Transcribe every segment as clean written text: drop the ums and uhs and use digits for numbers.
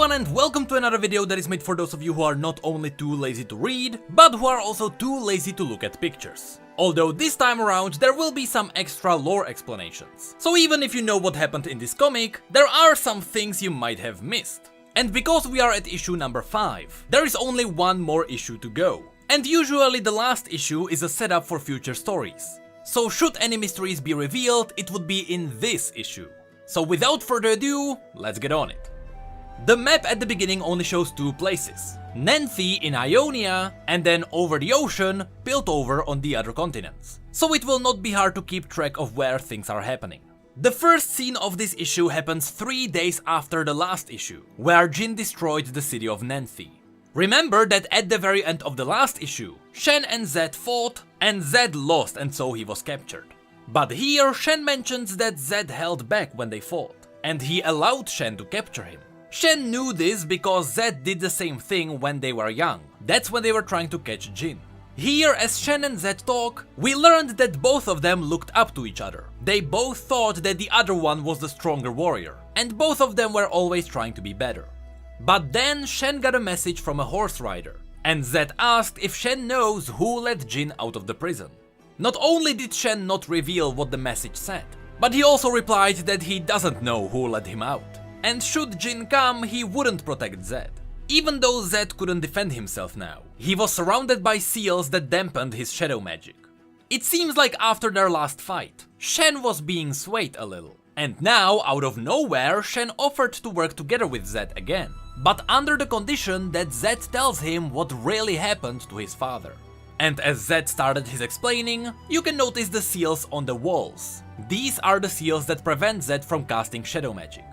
everyone and welcome to another video that is made for those of you who are not only too lazy to read, but who are also too lazy to look at pictures. Although this time around there will be some extra lore explanations. So even if you know what happened in this comic, there are some things you might have missed. And because we are at issue number 5, there is only one more issue to go. And usually the last issue is a setup for future stories. So should any mysteries be revealed, it would be in this issue. So without further ado, let's get on it. The map at the beginning only shows two places, Necrit in Ionia and then over the ocean, Piltover on the other continents. So it will not be hard to keep track of where things are happening. The first scene of this issue happens 3 days after the last issue, where Jhin destroyed the city of Necrit. Remember that at the very end of the last issue, Shen and Zed fought and Zed lost and so he was captured. But here Shen mentions that Zed held back when they fought, and he allowed Shen to capture him. Shen knew this because Zed did the same thing when they were young, that's when they were trying to catch Jhin. Here, as Shen and Zed talk, we learned that both of them looked up to each other. They both thought that the other one was the stronger warrior, and both of them were always trying to be better. But then Shen got a message from a horse rider, and Zed asked if Shen knows who let Jhin out of the prison. Not only did Shen not reveal what the message said, but he also replied that he doesn't know who let him out. And should Jhin come, he wouldn't protect Zed. Even though Zed couldn't defend himself now, he was surrounded by seals that dampened his shadow magic. It seems like after their last fight, Shen was being swayed a little. And now, out of nowhere, Shen offered to work together with Zed again, but under the condition that Zed tells him what really happened to his father. And as Zed started his explaining, you can notice the seals on the walls. These are the seals that prevent Zed from casting shadow magic.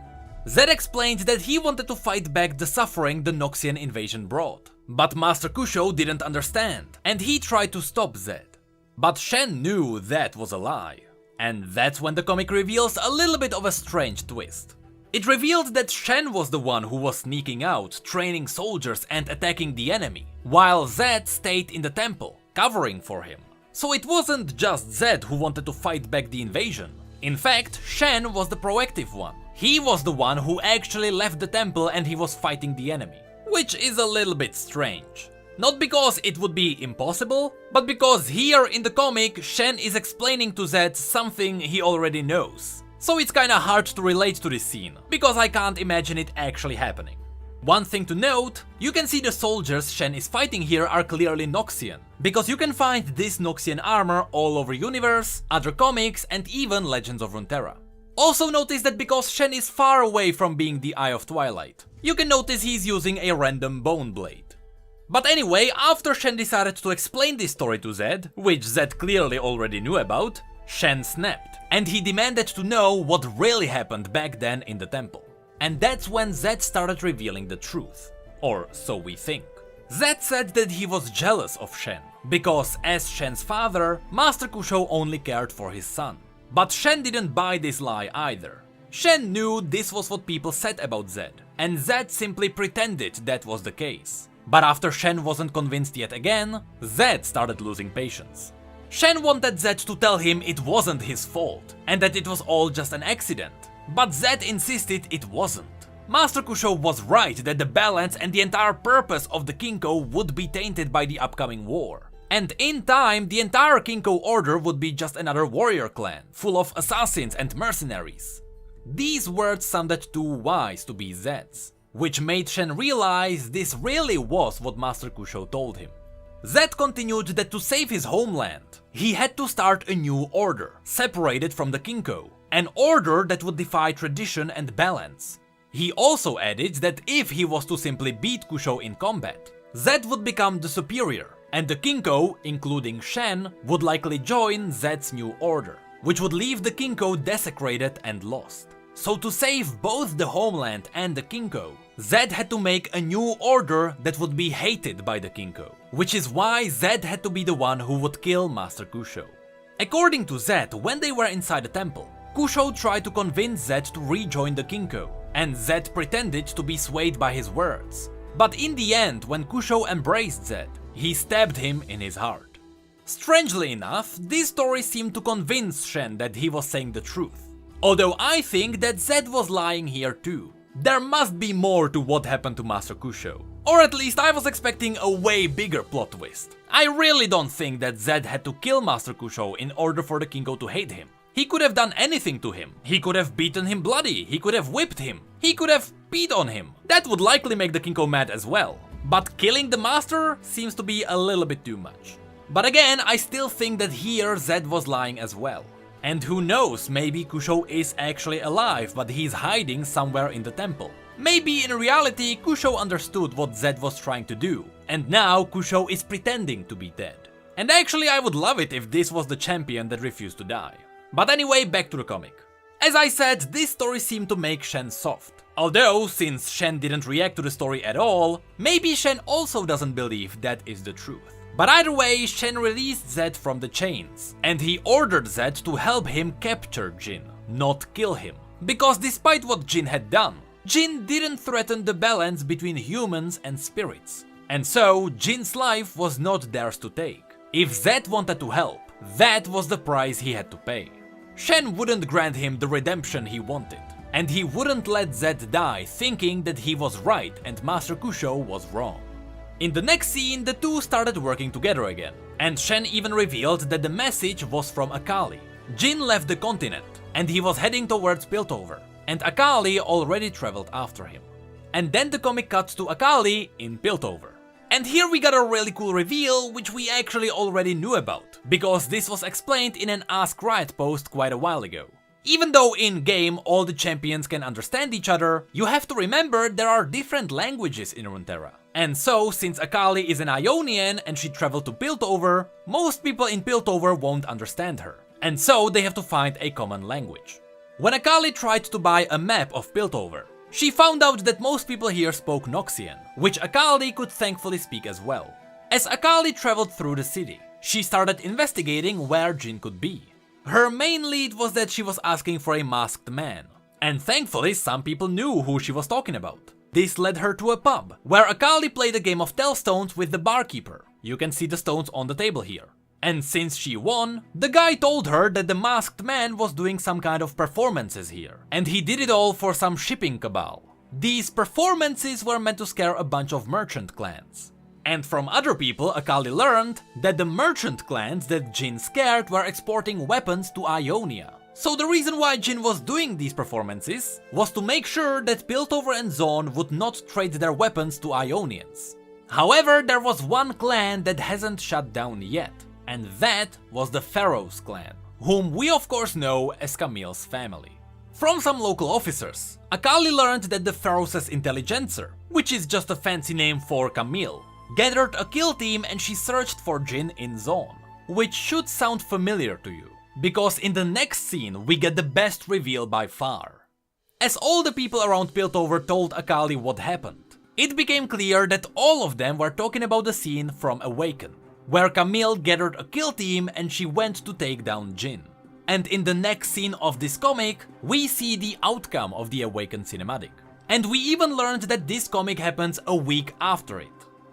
Zed explained that he wanted to fight back the suffering the Noxian invasion brought. But Master Kusho didn't understand, and he tried to stop Zed. But Shen knew that was a lie. And that's when the comic reveals a little bit of a strange twist. It revealed that Shen was the one who was sneaking out, training soldiers and attacking the enemy, while Zed stayed in the temple, covering for him. So it wasn't just Zed who wanted to fight back the invasion. In fact, Shen was the proactive one. He was the one who actually left the temple and he was fighting the enemy. Which is a little bit strange. Not because it would be impossible, but because here in the comic Shen is explaining to Zed something he already knows. So it's kinda hard to relate to this scene, because I can't imagine it actually happening. One thing to note, you can see the soldiers Shen is fighting here are clearly Noxian, because you can find this Noxian armor all over Universe, other comics and even Legends of Runeterra. Also notice that because Shen is far away from being the Eye of Twilight, you can notice he's using a random bone blade. But anyway, after Shen decided to explain this story to Zed, which Zed clearly already knew about, Shen snapped, and he demanded to know what really happened back then in the temple. And that's when Zed started revealing the truth. Or so we think. Zed said that he was jealous of Shen, because as Shen's father, Master Kusho only cared for his son. But Shen didn't buy this lie either. Shen knew this was what people said about Zed, and Zed simply pretended that was the case. But after Shen wasn't convinced yet again, Zed started losing patience. Shen wanted Zed to tell him it wasn't his fault, and that it was all just an accident. But Zed insisted it wasn't. Master Kusho was right that the balance and the entire purpose of the Kinko would be tainted by the upcoming war. And in time, the entire Kinko order would be just another warrior clan, full of assassins and mercenaries. These words sounded too wise to be Zed's, which made Shen realize this really was what Master Kusho told him. Zed continued that to save his homeland, he had to start a new order, separated from the Kinko, an order that would defy tradition and balance. He also added that if he was to simply beat Kusho in combat, Zed would become the superior, and the Kinko, including Shen, would likely join Zed's new order, which would leave the Kinko desecrated and lost. So to save both the homeland and the Kinko, Zed had to make a new order that would be hated by the Kinko, which is why Zed had to be the one who would kill Master Kusho. According to Zed, when they were inside the temple, Kusho tried to convince Zed to rejoin the Kinko, and Zed pretended to be swayed by his words. But in the end, when Kusho embraced Zed, he stabbed him in his heart. Strangely enough, this story seemed to convince Shen that he was saying the truth. Although I think that Zed was lying here too. There must be more to what happened to Master Kusho. Or at least I was expecting a way bigger plot twist. I really don't think that Zed had to kill Master Kusho in order for the Kinko to hate him. He could have done anything to him. He could have beaten him bloody, he could have whipped him, he could have peed on him. That would likely make the Kinko mad as well. But killing the Master seems to be a little bit too much. But again, I still think that here Zed was lying as well. And who knows, maybe Kusho is actually alive, but he's hiding somewhere in the temple. Maybe in reality Kusho understood what Zed was trying to do, and now Kusho is pretending to be dead. And actually I would love it if this was the champion that refused to die. But anyway, back to the comic. As I said, this story seemed to make Shen soft. Although, since Shen didn't react to the story at all, maybe Shen also doesn't believe that is the truth. But either way, Shen released Zed from the chains, and he ordered Zed to help him capture Jhin, not kill him. Because despite what Jhin had done, Jhin didn't threaten the balance between humans and spirits. And so, Jin's life was not theirs to take. If Zed wanted to help, that was the price he had to pay. Shen wouldn't grant him the redemption he wanted, and he wouldn't let Zed die thinking that he was right and Master Kusho was wrong. In the next scene, the two started working together again, and Shen even revealed that the message was from Akali. Jhin left the continent, and he was heading towards Piltover, and Akali already traveled after him. And then the comic cuts to Akali in Piltover. And here we got a really cool reveal, which we actually already knew about, because this was explained in an Ask Riot post quite a while ago. Even though in-game all the champions can understand each other, you have to remember there are different languages in Runeterra. And so, since Akali is an Ionian and she traveled to Piltover, most people in Piltover won't understand her. And so they have to find a common language. When Akali tried to buy a map of Piltover, she found out that most people here spoke Noxian, which Akali could thankfully speak as well. As Akali traveled through the city, she started investigating where Jhin could be. Her main lead was that she was asking for a masked man, and thankfully some people knew who she was talking about. This led her to a pub, where Akali played a game of tell stones with the barkeeper. You can see the stones on the table here. And since she won, the guy told her that the masked man was doing some kind of performances here, and he did it all for some shipping cabal. These performances were meant to scare a bunch of merchant clans. And from other people, Akali learned that the merchant clans that Jhin scared were exporting weapons to Ionia. So the reason why Jhin was doing these performances was to make sure that Piltover and Zaun would not trade their weapons to Ionians. However, there was one clan that hasn't shut down yet, and that was the Pharaoh's clan, whom we of course know as Camille's family. From some local officers, Akali learned that the Pharaoh's Intelligencer, which is just a fancy name for Camille, gathered a kill team and she searched for Jhin in Zaun, which should sound familiar to you, because in the next scene we get the best reveal by far. As all the people around Piltover told Akali what happened, it became clear that all of them were talking about the scene from Awaken, where Camille gathered a kill team and she went to take down Jhin. And in the next scene of this comic, we see the outcome of the Awaken cinematic. And we even learned that this comic happens a week after it.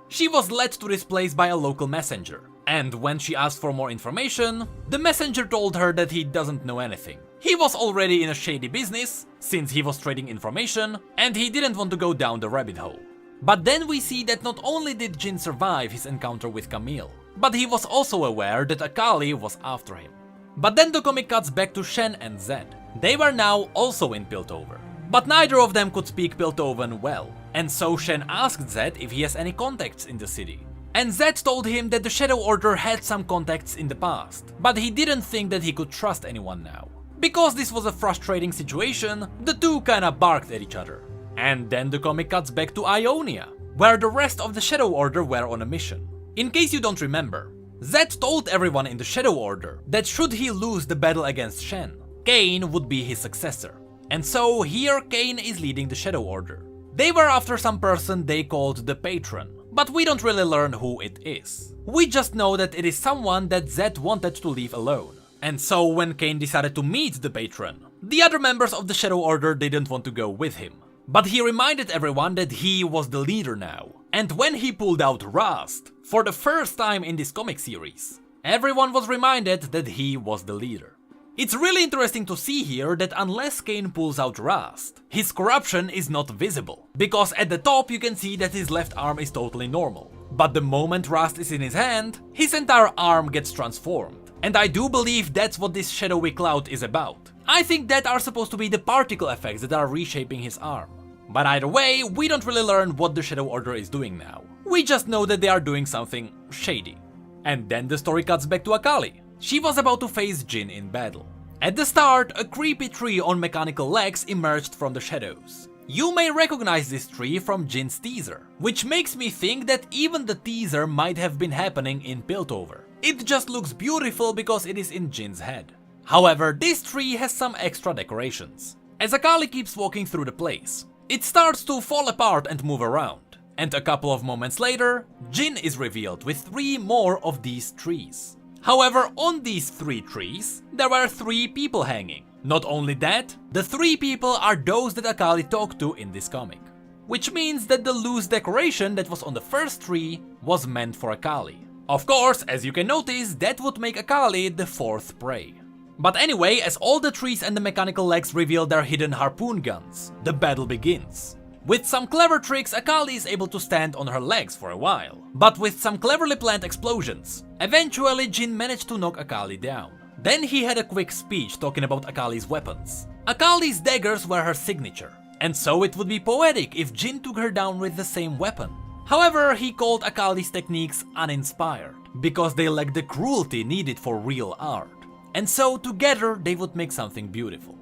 She was led to this place by a local messenger, and when she asked for more information, the messenger told her that he doesn't know anything. He was already in a shady business, since he was trading information, and he didn't want to go down the rabbit hole. But then we see that not only did Jhin survive his encounter with Camille, but he was also aware that Akali was after him. But then the comic cuts back to Shen and Zed. They were now also in Piltover, but neither of them could speak Piltovan well, and so Shen asked Zed if he has any contacts in the city. And Zed told him that the Shadow Order had some contacts in the past, but he didn't think that he could trust anyone now. Because this was a frustrating situation, the two kinda barked at each other. And then the comic cuts back to Ionia, where the rest of the Shadow Order were on a mission. In case you don't remember, Zed told everyone in the Shadow Order that should he lose the battle against Shen, Kain would be his successor. And so here Kain is leading the Shadow Order. They were after some person they called the Patron, but we don't really learn who it is. We just know that it is someone that Zed wanted to leave alone. And so when Kain decided to meet the Patron, the other members of the Shadow Order didn't want to go with him. But he reminded everyone that he was the leader now. And when he pulled out Rast, for the first time in this comic series, everyone was reminded that he was the leader. It's really interesting to see here that unless Kane pulls out Rust, his corruption is not visible, because at the top you can see that his left arm is totally normal. But the moment Rust is in his hand, his entire arm gets transformed. And I do believe that's what this shadowy cloud is about. I think that are supposed to be the particle effects that are reshaping his arm. But either way, we don't really learn what the Shadow Order is doing now. We just know that they are doing something shady. And then the story cuts back to Akali. She was about to face Jhin in battle. At the start, a creepy tree on mechanical legs emerged from the shadows. You may recognize this tree from Jin's teaser, which makes me think that even the teaser might have been happening in Piltover. It just looks beautiful because it is in Jin's head. However, this tree has some extra decorations. As Akali keeps walking through the place, it starts to fall apart and move around. And a couple of moments later, Jhin is revealed with 3 more of these trees. However, on these 3 trees, there were 3 people hanging. Not only that, the 3 people are those that Akali talked to in this comic. Which means that the loose decoration that was on the first tree was meant for Akali. Of course, as you can notice, that would make Akali the 4th prey. But anyway, as all the trees and the mechanical legs reveal their hidden harpoon guns, the battle begins. With some clever tricks, Akali is able to stand on her legs for a while, but with some cleverly planned explosions, eventually Jhin managed to knock Akali down. Then he had a quick speech talking about Akali's weapons. Akali's daggers were her signature, and so it would be poetic if Jhin took her down with the same weapon. However, he called Akali's techniques uninspired, because they lacked the cruelty needed for real art. And so together they would make something beautiful.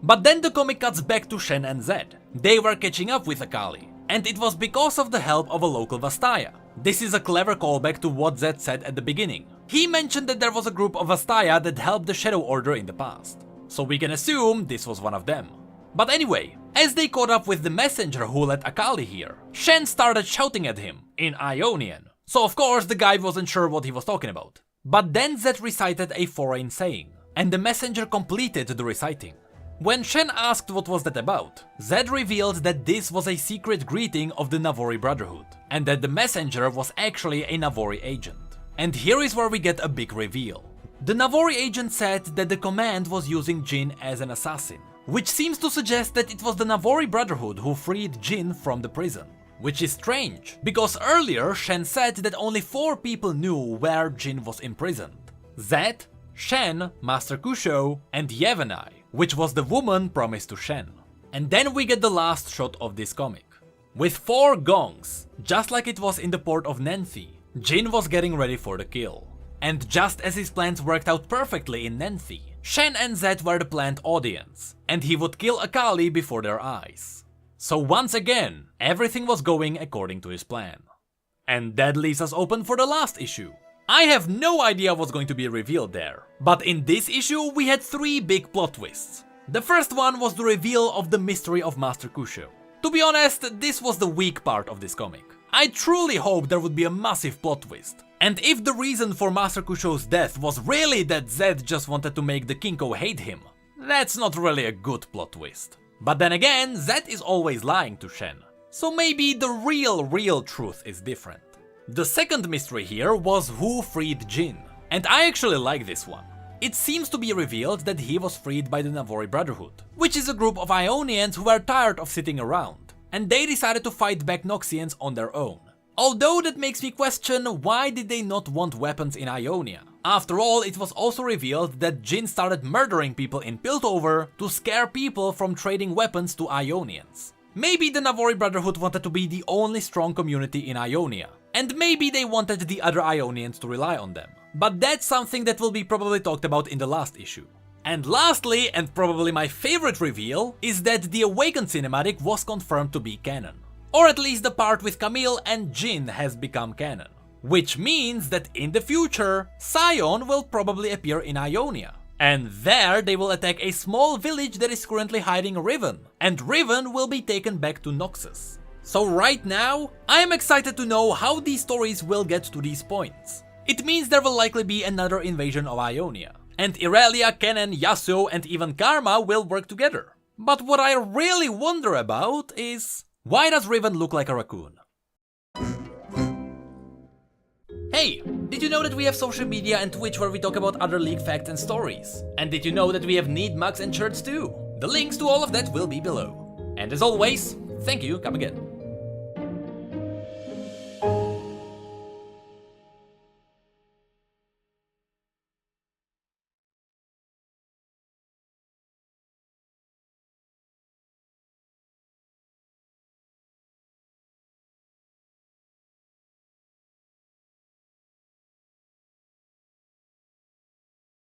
But then the comic cuts back to Shen and Zed. They were catching up with Akali, and it was because of the help of a local Vastaya. This is a clever callback to what Zed said at the beginning. He mentioned that there was a group of Vastaya that helped the Shadow Order in the past, so we can assume this was one of them. But anyway, as they caught up with the messenger who led Akali here, Shen started shouting at him in Ionian, so of course the guy wasn't sure what he was talking about. But then Zed recited a foreign saying, and the messenger completed the reciting. When Shen asked what was that about, Zed revealed that this was a secret greeting of the Navori Brotherhood, and that the messenger was actually a Navori agent. And here is where we get a big reveal. The Navori agent said that the command was using Jhin as an assassin, which seems to suggest that it was the Navori Brotherhood who freed Jhin from the prison. Which is strange, because earlier Shen said that only 4 people knew where Jhin was imprisoned. Zed, Shen, Master Kusho, and Yevonai, which was the woman promised to Shen. And then we get the last shot of this comic. With 4 gongs, just like it was in the port of Nenthi, Jhin was getting ready for the kill. And just as his plans worked out perfectly in Nenthi, Shen and Zed were the planned audience, and he would kill Akali before their eyes. So once again, everything was going according to his plan. And that leaves us open for the last issue. I have no idea what's going to be revealed there, but in this issue we had 3 big plot twists. The first one was the reveal of the mystery of Master Kusho. To be honest, this was the weak part of this comic. I truly hoped there would be a massive plot twist. And if the reason for Master Kusho's death was really that Zed just wanted to make the Kinko hate him, that's not really a good plot twist. But then again, Zed is always lying to Shen, so maybe the real truth is different. The second mystery here was who freed Jhin, and I actually like this one. It seems to be revealed that he was freed by the Navori Brotherhood, which is a group of Ionians who were tired of sitting around, and they decided to fight back Noxians on their own. Although that makes me question why did they not want weapons in Ionia. After all, it was also revealed that Jhin started murdering people in Piltover to scare people from trading weapons to Ionians. Maybe the Navori Brotherhood wanted to be the only strong community in Ionia, and maybe they wanted the other Ionians to rely on them. But that's something that will be probably talked about in the last issue. And lastly, and probably my favorite reveal, is that the Awaken cinematic was confirmed to be canon. Or at least the part with Camille and Jhin has become canon. Which means that in the future, Sion will probably appear in Ionia. And there they will attack a small village that is currently hiding Riven, and Riven will be taken back to Noxus. So right now, I am excited to know how these stories will get to these points. It means there will likely be another invasion of Ionia, and Irelia, Kennen, Yasuo and even Karma will work together. But what I really wonder about is, why does Riven look like a raccoon? Hey, Did you know that we have social media and Twitch where we talk about other league facts and stories? And did you know that we have neat mugs and shirts too? The links to all of that will be below. And as always, thank you, come again.